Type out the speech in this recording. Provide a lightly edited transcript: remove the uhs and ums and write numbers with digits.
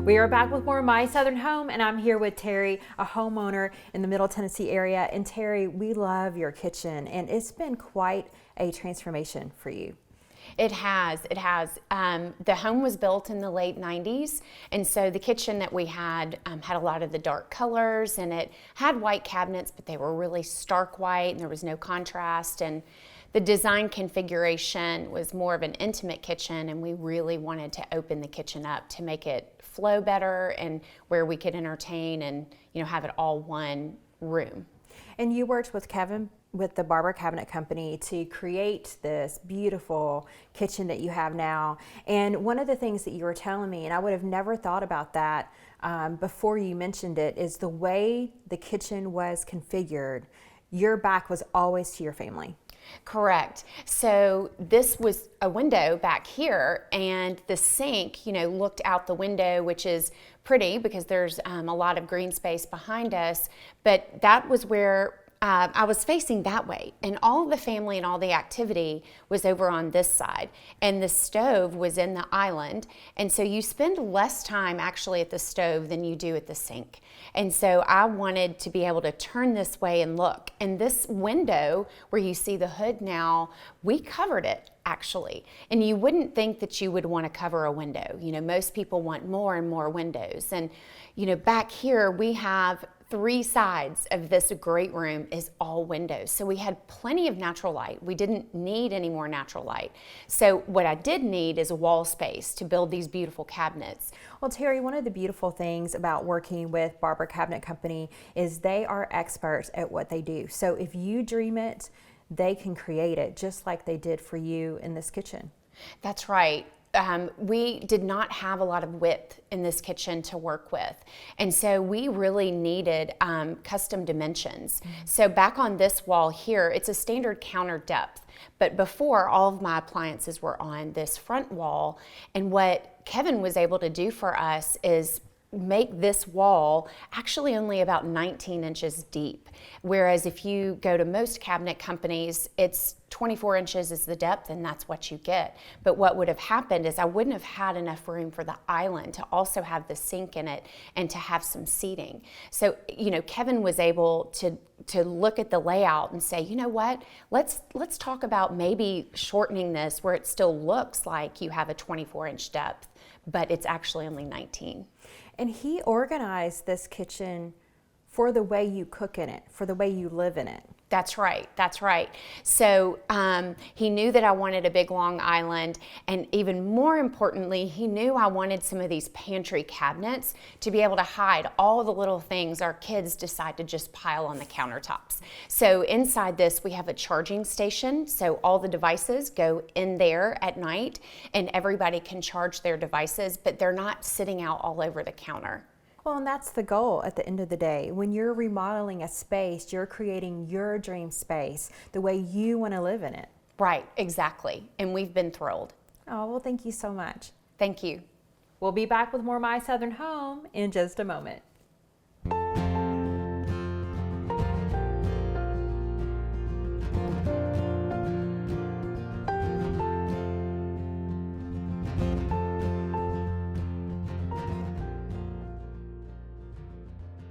We are back with more My Southern Home, and I'm here with Terri, a homeowner in the Middle Tennessee area. And Terri, we love your kitchen, and it's been quite a transformation for you. It has. The home was built in the late 90s, and so the kitchen that we had had a lot of the dark colors, and it had white cabinets, but they were really stark white, and there was no contrast. And the design configuration was more of an intimate kitchen, and we really wanted to open the kitchen up to make it flow better and where we could entertain and have it all one room. And you worked with Kevin with the Barber Cabinet Company to create this beautiful kitchen that you have now. And one of the things that you were telling me, and I would have never thought about that before you mentioned it, is the way the kitchen was configured. Your back was always to your family. Correct. So this was a window back here, and the sink, looked out the window, which is pretty because there's a lot of green space behind us, but that was where I was facing that way, and all the family and all the activity was over on this side, and the stove was in the island, and so you spend less time actually at the stove than you do at the sink. And so I wanted to be able to turn this way and look, and this window where you see the hood now, we covered it actually, and you wouldn't think that you would want to cover a window. Most people want more and more windows, and back here we have 3 sides of this great room is all windows. So we had plenty of natural light. We didn't need any more natural light. So what I did need is a wall space to build these beautiful cabinets. Well, Terri, one of the beautiful things about working with Barber Cabinet Company is they are experts at what they do. So if you dream it, they can create it just like they did for you in this kitchen. That's right. We did not have a lot of width in this kitchen to work with, and so we really needed custom dimensions. So back on this wall here, it's a standard counter depth, but before, all of my appliances were on this front wall, and what Kevin was able to do for us is make this wall actually only about 19 inches deep. Whereas if you go to most cabinet companies, it's 24 inches is the depth, and that's what you get. But what would have happened is I wouldn't have had enough room for the island to also have the sink in it and to have some seating. So, Kevin was able to look at the layout and say, you know what, let's talk about maybe shortening this where it still looks like you have a 24-inch depth, but it's actually only 19. And he organized this kitchen for the way you cook in it, for the way you live in it. That's right. So he knew that I wanted a big long island, and even more importantly, he knew I wanted some of these pantry cabinets to be able to hide all the little things our kids decide to just pile on the countertops. So inside this, we have a charging station, so all the devices go in there at night, and everybody can charge their devices, but they're not sitting out all over the counter. Well, and that's the goal at the end of the day. When you're remodeling a space, you're creating your dream space, the way you want to live in it. Right, exactly. And we've been thrilled. Oh, well, thank you so much. Thank you. We'll be back with more My Southern Home in just a moment.